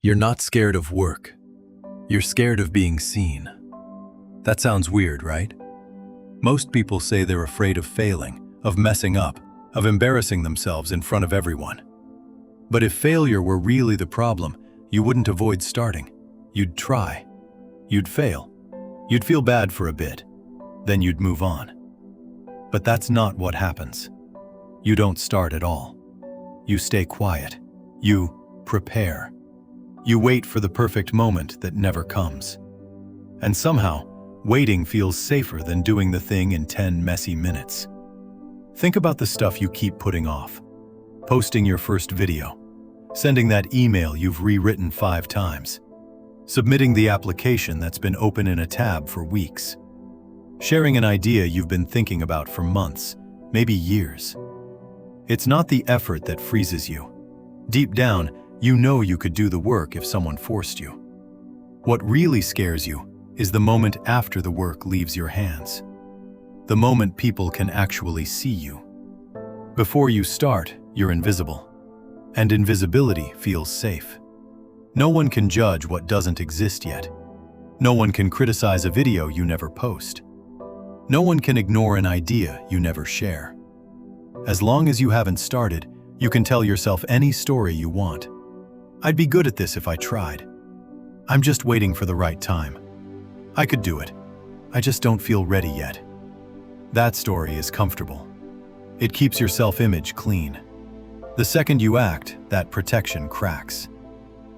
You're not scared of work. You're scared of being seen. That sounds weird, right? Most people say they're afraid of failing, of messing up, of embarrassing themselves in front of everyone. But if failure were really the problem, you wouldn't avoid starting. You'd try. You'd fail. You'd feel bad for a bit. Then you'd move on. But that's not what happens. You don't start at all. You stay quiet. You prepare. You wait for the perfect moment that never comes. And somehow, waiting feels safer than doing the thing in 10 messy minutes. Think about the stuff you keep putting off. Posting your first video. Sending that email you've rewritten 5 times. Submitting the application that's been open in a tab for weeks. Sharing an idea you've been thinking about for months, maybe years. It's not the effort that freezes you. Deep down, you know you could do the work if someone forced you. What really scares you is the moment after the work leaves your hands. The moment people can actually see you. Before you start, you're invisible. And invisibility feels safe. No one can judge what doesn't exist yet. No one can criticize a video you never post. No one can ignore an idea you never share. As long as you haven't started, you can tell yourself any story you want. I'd be good at this if I tried. I'm just waiting for the right time. I could do it. I just don't feel ready yet. That story is comfortable. It keeps your self-image clean. The second you act, that protection cracks.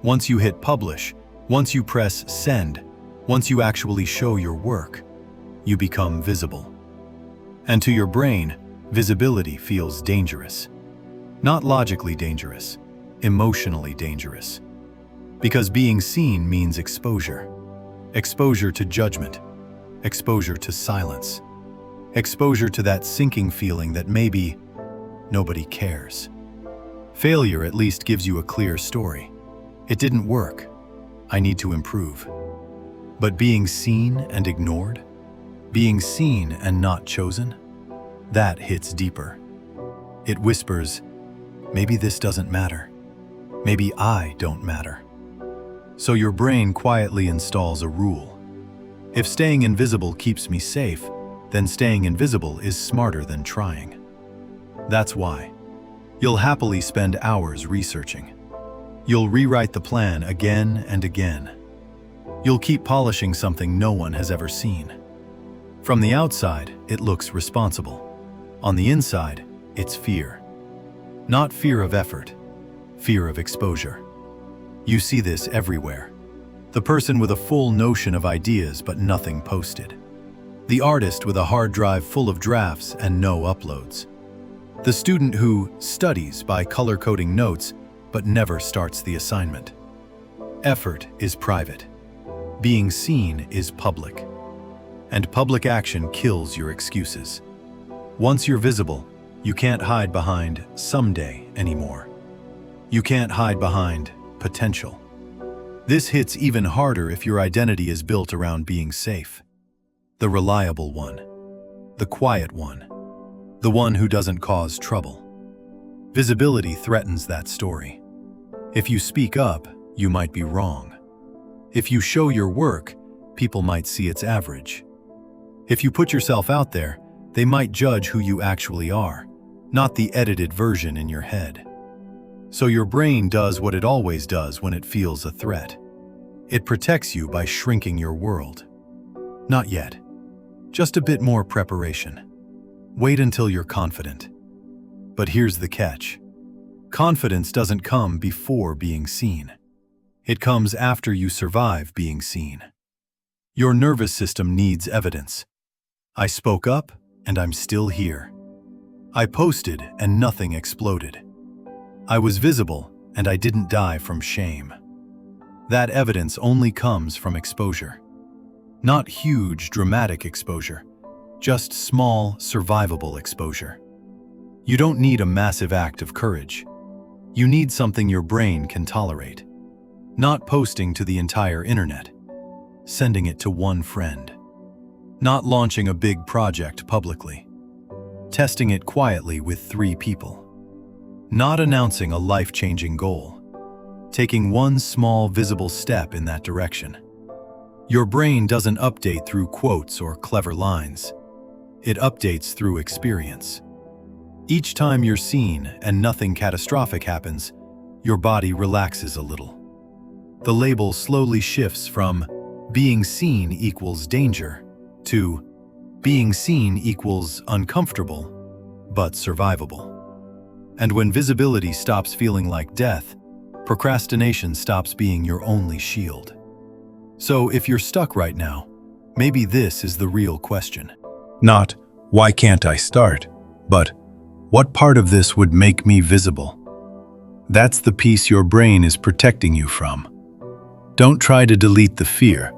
Once you hit publish, once you press send, once you actually show your work, you become visible. And to your brain, visibility feels dangerous. Not logically dangerous, emotionally dangerous. Because being seen means exposure. Exposure to judgment. Exposure to silence. Exposure to that sinking feeling that maybe nobody cares. Failure at least gives you a clear story. It didn't work. I need to improve. But being seen and ignored, being seen and not chosen, that hits deeper. It whispers, maybe this doesn't matter. Maybe I don't matter. So your brain quietly installs a rule. If staying invisible keeps me safe, then staying invisible is smarter than trying. That's why. You'll happily spend hours researching. You'll rewrite the plan again and again. You'll keep polishing something no one has ever seen. From the outside, it looks responsible. On the inside, it's fear. Not fear of effort, fear of exposure. You see this everywhere. The person with a full notion of ideas but nothing posted. The artist with a hard drive full of drafts and no uploads. The student who studies by color-coding notes but never starts the assignment. Effort is private. Being seen is public. And public action kills your excuses. Once you're visible, you can't hide behind someday anymore. You can't hide behind potential. This hits even harder if your identity is built around being safe. The reliable one. The quiet one. The one who doesn't cause trouble. Visibility threatens that story. If you speak up, you might be wrong. If you show your work, people might see it's average. If you put yourself out there, they might judge who you actually are, not the edited version in your head. So your brain does what it always does when it feels a threat. It protects you by shrinking your world. Not yet. Just a bit more preparation. Wait until you're confident. But here's the catch. Confidence doesn't come before being seen. It comes after you survive being seen. Your nervous system needs evidence. I spoke up, and I'm still here. I posted, and nothing exploded. I was visible, and I didn't die from shame. That evidence only comes from exposure. Not huge, dramatic exposure, just small, survivable exposure. You don't need a massive act of courage. You need something your brain can tolerate. Not posting to the entire internet. Sending it to one friend. Not launching a big project publicly. Testing it quietly with 3 people. Not announcing a life-changing goal. taking one small visible step in that direction. Your brain doesn't update through quotes or clever lines. It updates through experience. Each time you're seen and nothing catastrophic happens, your body relaxes a little. The label slowly shifts from being seen equals danger to being seen equals uncomfortable, but survivable. And when visibility stops feeling like death, procrastination stops being your only shield. So if you're stuck right now, maybe this is the real question. Not, why can't I start? But, what part of this would make me visible? That's the piece your brain is protecting you from. Don't try to delete the fear,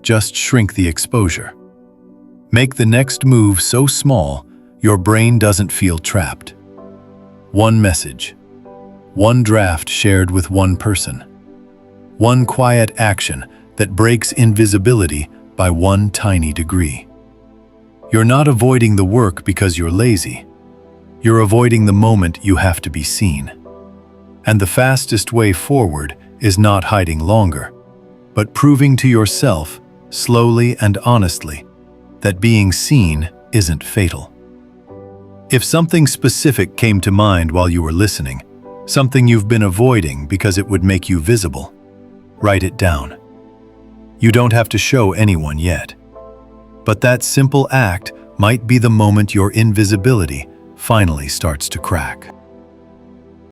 just shrink the exposure. Make the next move so small, your brain doesn't feel trapped. One message, one draft shared with one person, one quiet action that breaks invisibility by one tiny degree. You're not avoiding the work because you're lazy. You're avoiding the moment you have to be seen. And the fastest way forward is not hiding longer, but proving to yourself, slowly and honestly, that being seen isn't fatal. If something specific came to mind while you were listening, something you've been avoiding because it would make you visible, write it down. You don't have to show anyone yet. But that simple act might be the moment your invisibility finally starts to crack.